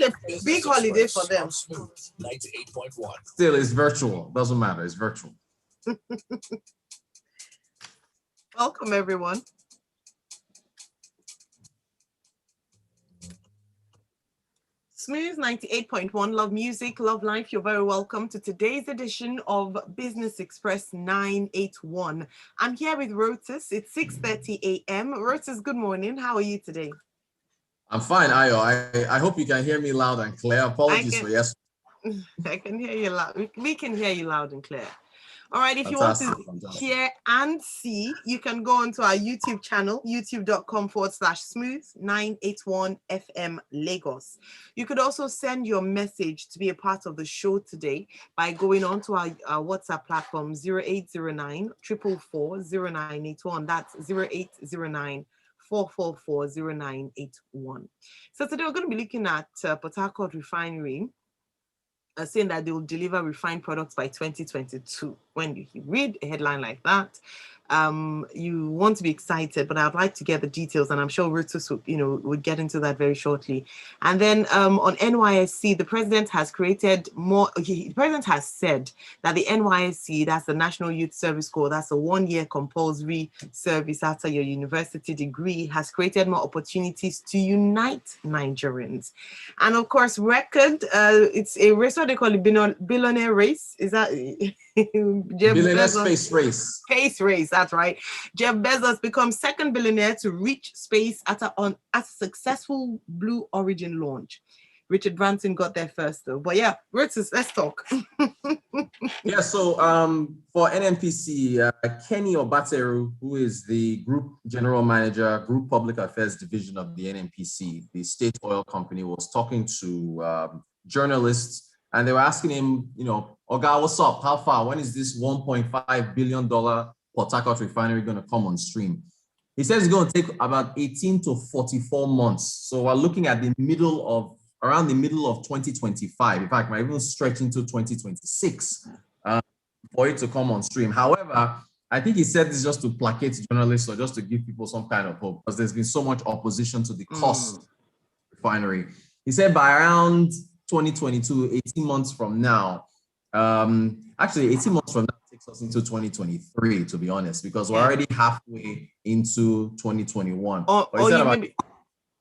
a big holiday for them. 98.1. Still, it's virtual. Doesn't matter. It's virtual. Welcome, everyone. Smooth 98.1, love music, love life. You're very welcome to today's edition of Business Express 981. I'm here with Rotus. It's 6:30 a.m. Rotus, good morning. How are you today? I'm fine, Ayo. I hope you can hear me loud and clear. Apologies for yes. I can hear you loud. We can hear you loud and clear. All right, if you want to hear and see, you can go onto our YouTube channel, youtube.com/smooth981FM Lagos. You could also send your message to be a part of the show today by going onto our WhatsApp platform 0809 444 0981. That's 0809 444 0981. So today we're going to be looking at Port Harcourt Refinery, saying that they will deliver refined products by 2022. When you read a headline like that, you want to be excited, but I'd like to get the details, and I'm sure Rotus would get into that very shortly. And then on NYSC, the president has created more. The president has said that the NYSC, that's the National Youth Service Corps, that's a 1-year compulsory service after your university degree, has created more opportunities to unite Nigerians. And of course, it's a race, what they call it, billionaire race. Is that billionaire space race? Space race, that's right. Jeff Bezos becomes second billionaire to reach space at a successful Blue Origin launch. Richard Branson got there first, though. But yeah, Rotus, let's talk. Yeah, so for NNPC, Kenny Obateru, who is the Group General Manager, Group Public Affairs Division of the NNPC, the state oil company, was talking to journalists, and they were asking him, Oga, what's up? How far? When is this $1.5 billion Port Harcourt refinery going to come on stream? He says it's going to take about 18 to 44 months. So we're looking at around the middle of 2025. In fact, might even stretch into 2026 for it to come on stream. However, I think he said this just to placate journalists or just to give people some kind of hope, because there's been so much opposition to the cost of the refinery. He said by around 2022, 18 months from now, actually 18 months from now takes us into 2023, to be honest, because we're already halfway into 2021.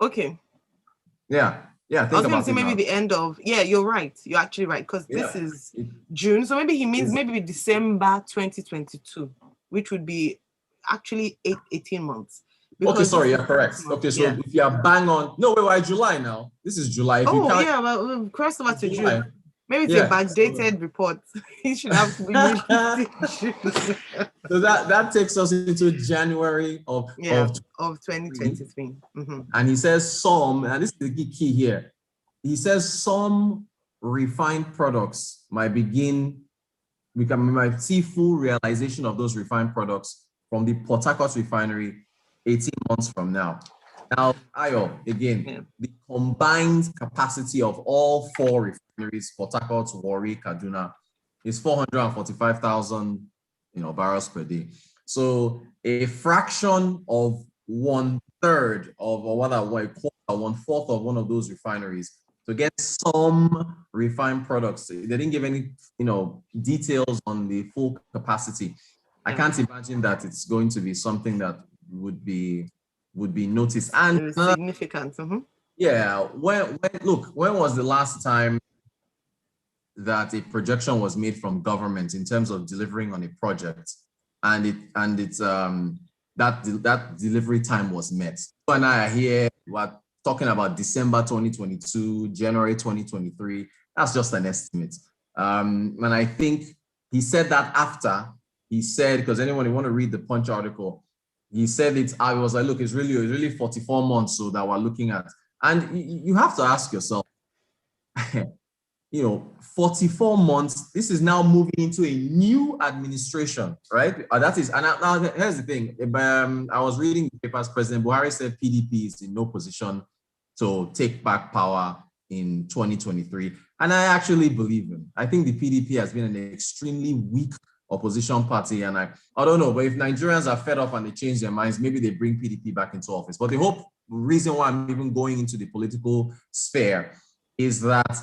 Okay. Yeah. Yeah, I was going to say maybe the end of, you're right. You're actually right, because this is June. So maybe he means maybe December 2022, which would be actually 18 months. Okay, sorry, you're correct. Okay, so if you are bang on, no, we're July now. This is July. Well, we've crossed over to June. Maybe it's a backdated report. He should have to be So that takes us into January of 2023. Mm-hmm. And he says and this is the key here, he says some refined products might see full realization of those refined products from the Port Harcourt refinery 18 months from now. Now, Ayo, again, the combined capacity of all 4 refineries, Port Harcourt, Warri, Kaduna, is 445,000 barrels per day. So a fraction of 1/3 of, or what, 1/4 of one of those refineries to get some refined products. They didn't give any details on the full capacity. I can't imagine that it's going to be something that would be noticed and significant. Yeah. When was the last time that a projection was made from government in terms of delivering on a project, and that delivery time was met? You and I are here, we're talking about December 2022, January 2023. That's just an estimate. And I think he said that after he said, because anyone who want to read the Punch article, he said it. I was like, look, it's really 44 months so that we're looking at. And you have to ask yourself, 44 months, this is now moving into a new administration, right? That is, and now here's the thing. I was reading the papers. President Buhari said PDP is in no position to take back power in 2023. And I actually believe him. I think the PDP has been an extremely weak opposition party. And I don't know, but if Nigerians are fed up and they change their minds, maybe they bring PDP back into office. But the whole reason why I'm even going into the political sphere is that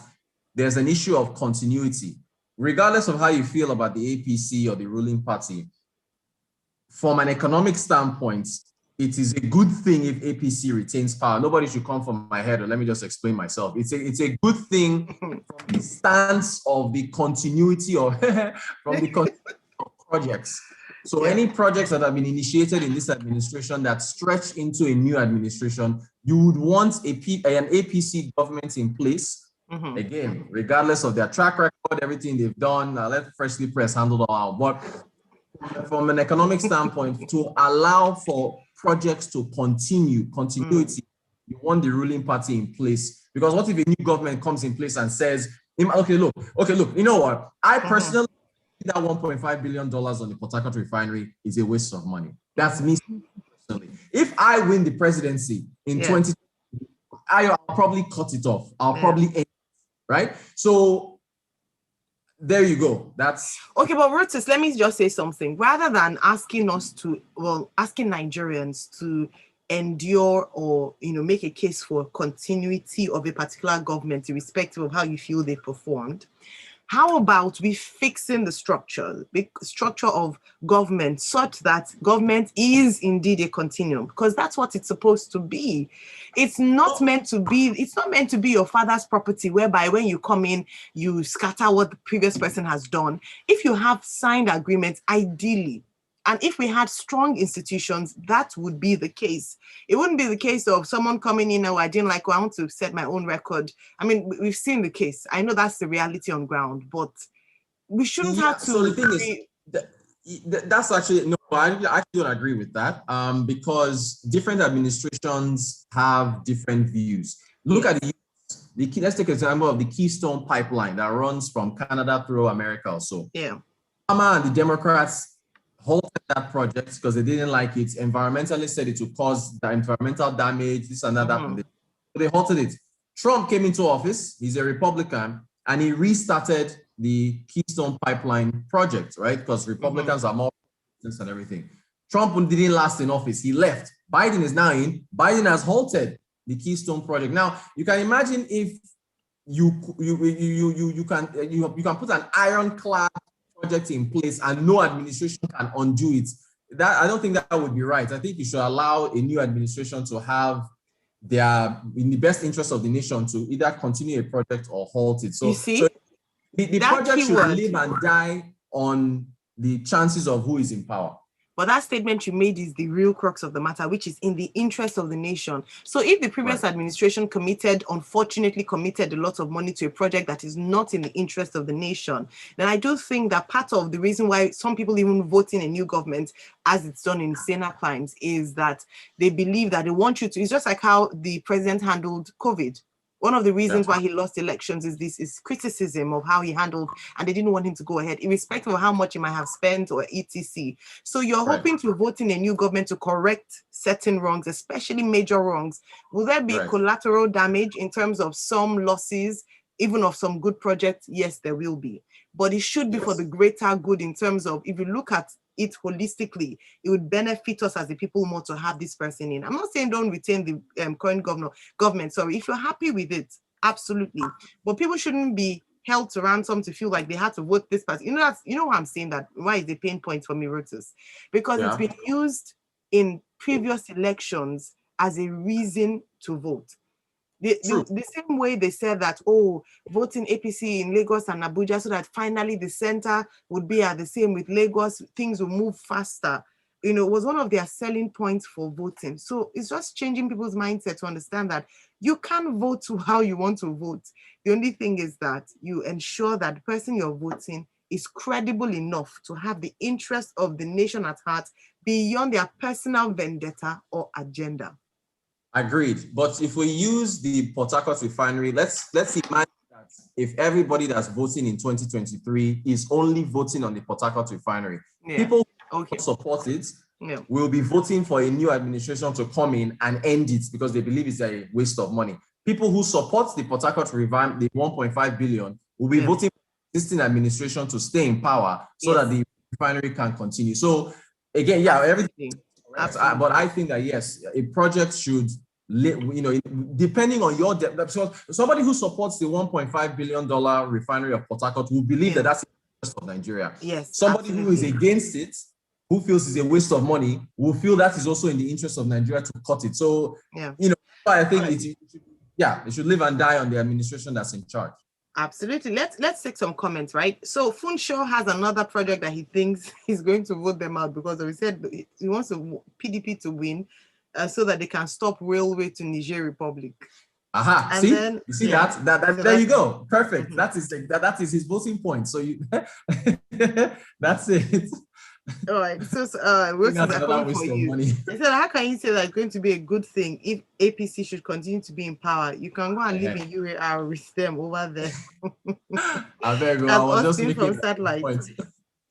there's an issue of continuity. Regardless of how you feel about the APC or the ruling party, from an economic standpoint, it is a good thing if APC retains power. Nobody should come from my head, or let me just explain myself. It's a good thing from the stance of the continuity of from the projects. So any projects that have been initiated in this administration that stretch into a new administration, you would want an APC government in place. Again, regardless of their track record, everything they've done, let Freshly Press handle it all out. But from an economic standpoint, to allow for projects to continuity, you want the ruling party in place. Because what if a new government comes in place and says, okay, look, you know what? I personally think that $1.5 billion on the Port Harcourt refinery is a waste of money. That's me personally. If I win the presidency in 2020, I'll probably cut it off. I'll probably end it, right? So there you go. That's okay. But Rotus, let me just say something. Rather than asking Nigerians to endure or make a case for continuity of a particular government, irrespective of how you feel they performed, how about we fixing the structure of government such that government is indeed a continuum? Because that's what it's supposed to be. It's not meant to be your father's property, whereby when you come in, you scatter what the previous person has done. If you have signed agreements, ideally, and if we had strong institutions, that would be the case. It wouldn't be the case of someone coming in, I didn't like, I want to set my own record. I mean, we've seen the case. I know that's the reality on ground, but we shouldn't have to. So the thing is, that's actually, no, I actually don't agree with that, because different administrations have different views. Look at let's take an example of the Keystone Pipeline that runs from Canada through America or so. Yeah. Obama and the Democrats halted that project because they didn't like it. Environmentalists said it would cause the environmental damage, this and that. So they halted it. Trump came into office. He's a Republican, and he restarted the Keystone Pipeline project, right? Because Republicans are more and everything. Trump didn't last in office. He left. Biden is now in. Biden has halted the Keystone project. Now you can imagine if you can put an ironclad project in place and no administration can undo it. That I don't think that would be right. I think you should allow a new administration to have in the best interest of the nation, to either continue a project or halt it. So, you see, so the project should live and die on the chances of who is in power. But that statement you made is the real crux of the matter, which is in the interest of the nation. So if the previous administration unfortunately committed a lot of money to a project that is not in the interest of the nation, then I do think that part of the reason why some people even vote in a new government, as it's done in saner times, is that they believe that they want you to, it's just like how the president handled COVID. One of the reasons why he lost elections is criticism of how he handled, and they didn't want him to go ahead, irrespective of how much he might have spent or etc. So you're hoping to vote in a new government to correct certain wrongs, especially major wrongs. Will there be collateral damage in terms of some losses, even of some good projects? Yes, there will be. But it should be for the greater good, in terms of, if you look at it holistically, it would benefit us as the people more to have this person in. I'm not saying don't retain the current government. Sorry, if you're happy with it, absolutely. But people shouldn't be held to ransom to feel like they had to vote this person. You know why I'm saying that? Why is the pain point for me, Rotus? Because it's been used in previous elections as a reason to vote. The same way they said that, voting APC in Lagos and Abuja so that finally the center would be at the same with Lagos, things will move faster, was one of their selling points for voting. So it's just changing people's mindset to understand that you can vote to how you want to vote. The only thing is that you ensure that the person you're voting is credible enough to have the interest of the nation at heart beyond their personal vendetta or agenda. Agreed. But if we use the Port Harcourt refinery, let's imagine that if everybody that's voting in 2023 is only voting on the Port Harcourt refinery, people who support it will be voting for a new administration to come in and end it because they believe it's a waste of money. People who support the Port Harcourt refinery, the 1.5 billion, will be voting for the existing administration to stay in power so that the refinery can continue. So again, everything. But I think that yes, a project should depending on your debt. So somebody who supports the $1.5 billion refinery of Port Harcourt will believe that that's the interest of Nigeria. Yes. Somebody who is against it, who feels it's a waste of money, will feel that is also in the interest of Nigeria to cut it. So, I think it should live and die on the administration that's in charge. Absolutely. Let's take some comments, right? So Funshaw has another project that he thinks he's going to vote them out because he said he wants PDP to win so that they can stop railway to Niger Republic. Aha. And see, then, you see that there you go. Perfect. That is his voting point. So that's it. All right. So for you. Money. They said, how can you say that's going to be a good thing if APC should continue to be in power? You can go and live in UAR with them over there. I was just making from satellite.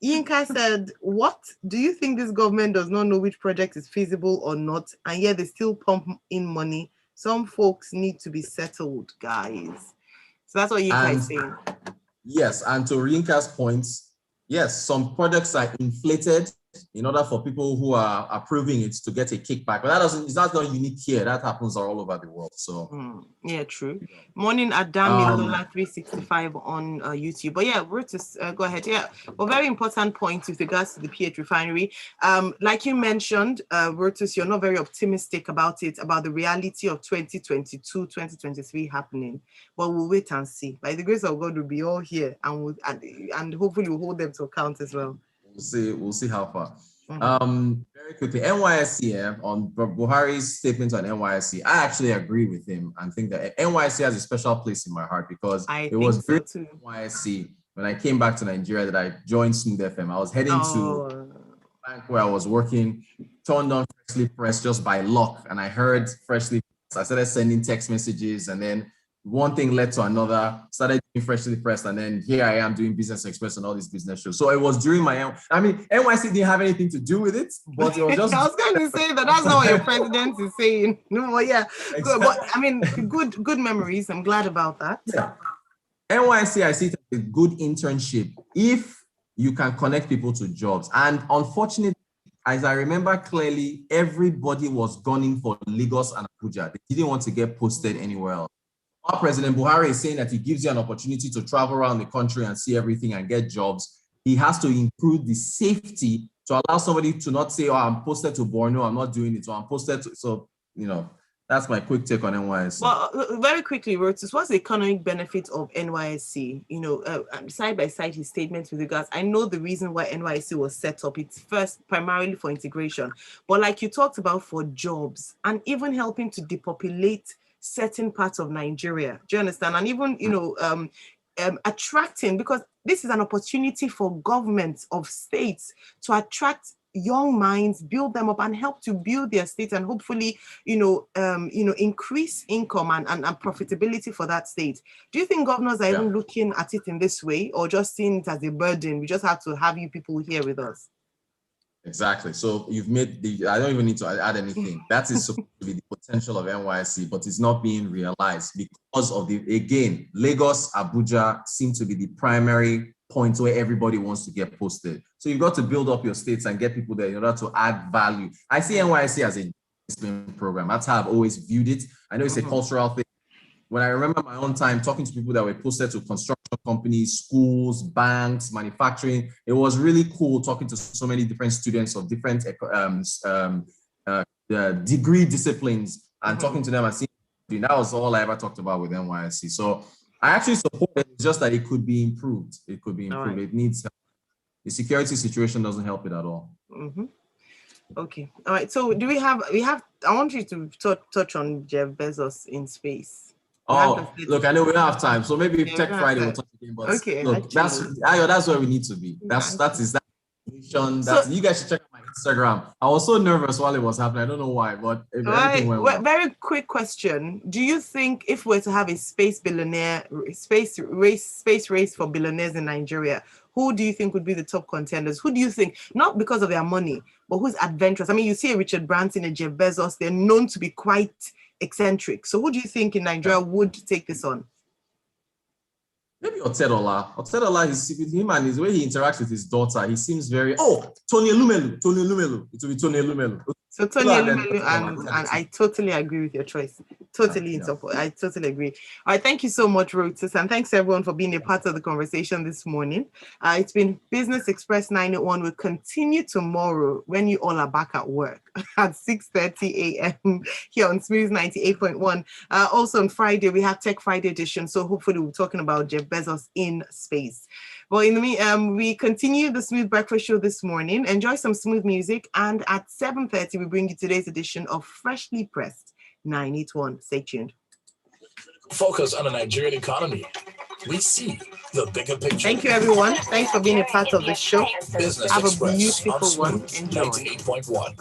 Yinka said, what? Do you think this government does not know which project is feasible or not, and yet they still pump in money? Some folks need to be settled, guys. So that's what Yinka is saying. Yes, and to Yinka's points, yes, some projects are inflated in order for people who are approving it to get a kickback. But that's not unique here. That happens all over the world. So yeah, true. Morning Adam Lola 365 on YouTube. But yeah, Rotus, go ahead. Yeah, a very important point with regards to the PH refinery. Like you mentioned, Rotus, you're not very optimistic about the reality of 2022, 2023 happening. But we'll wait and see. By the grace of God, we'll be all here and hopefully we'll hold them to account as well. We'll see how far. Very quickly, NYSC, on Buhari's statement on NYSC, I actually agree with him and think that NYSC has a special place in my heart because it was very NYSC when I came back to Nigeria that I joined Smooth FM. I was heading to a bank where I was working, turned on Freshly Pressed just by luck, and I heard Freshly Pressed. I started sending text messages, and then one thing led to another, started doing Freshly Pressed, and then here I am doing Business Express and all these business shows. So it was during NYC didn't have anything to do with it, but it was just... I was going to say that's not what your president is saying. No, but yeah, exactly. But good memories. I'm glad about that. Yeah. NYC, I see it as a good internship if you can connect people to jobs. And unfortunately, as I remember clearly, everybody was gunning for Lagos and Abuja. They didn't want to get posted anywhere else. Our President Buhari is saying that he gives you an opportunity to travel around the country and see everything and get jobs. He has to improve the safety to allow somebody to not say, oh, I'm posted to Borno, I'm not doing it, so I'm posted to, so, that's my quick take on NYSC. Well, very quickly, Rotus, what's the economic benefit of NYSC? Side by side, his statements with regards, I know the reason why NYSC was set up. It's first primarily for integration, but like you talked about, for jobs and even helping to depopulate certain parts of Nigeria. Do you understand? And even, attracting, because this is an opportunity for governments of states to attract young minds, build them up and help to build their state and hopefully, increase income and profitability for that state. Do you think governors are even looking at it in this way or just seeing it as a burden? We just have to have you people here with us. Exactly. So you've made I don't even need to add anything. That is supposed to be the potential of NYSC, but it's not being realized because of Lagos, Abuja seem to be the primary point where everybody wants to get posted. So you've got to build up your states and get people there in order to add value. I see NYSC as a discipline program. That's how I've always viewed it. I know it's a cultural thing. When I remember my own time talking to people that were posted to construction companies, schools, banks, manufacturing, it was really cool talking to so many different students of different degree disciplines and talking to them and seeing. That was all I ever talked about with NYSC. So I actually support it. It's just that it could be improved. It could be improved. Right. It needs help. The security situation doesn't help it at all. Okay. All right. So do we have, I want you to touch on Jeff Bezos in space. Oh, look, I know we don't have time. So maybe Tech Friday we'll talk again. But okay, look, that's where we need to be. You guys should check out my Instagram. I was so nervous while it was happening. I don't know why, but everything went well. Very quick question. Do you think if we're to have a space race for billionaires in Nigeria, who do you think would be the top contenders? Who do you think, not because of their money, but who's adventurous? I mean, you see a Richard Branson, a Jeff Bezos, they're known to be quite eccentric. So who do you think in Nigeria would take this on? Maybe Otedola. Otedola, with him and his way he interacts with his daughter, he seems very... Oh, Tony Elumelu. It will be Tony Elumelu. So Tony Well, then, Elumelu, and I totally agree with your choice. Totally in support. I totally agree. All right, thank you so much, Rotus, and thanks everyone for being a part of the conversation this morning. It's been Business Express 981. We'll continue tomorrow when you all are back at work at 6:30 a.m. here on Smooth 98.1. Also on Friday, we have Tech Friday edition, so hopefully we'll be talking about Jeff Bezos in space. But in the meantime, we continue the Smooth Breakfast Show this morning. Enjoy some smooth music, and at 7:30, we bring you today's edition of Freshly Pressed 981. Stay tuned. Focus on the Nigerian economy. We see the bigger picture. Thank you, everyone. Thanks for being a part of the show. Business Have a Express beautiful on one. Smooth Enjoy. 98.1.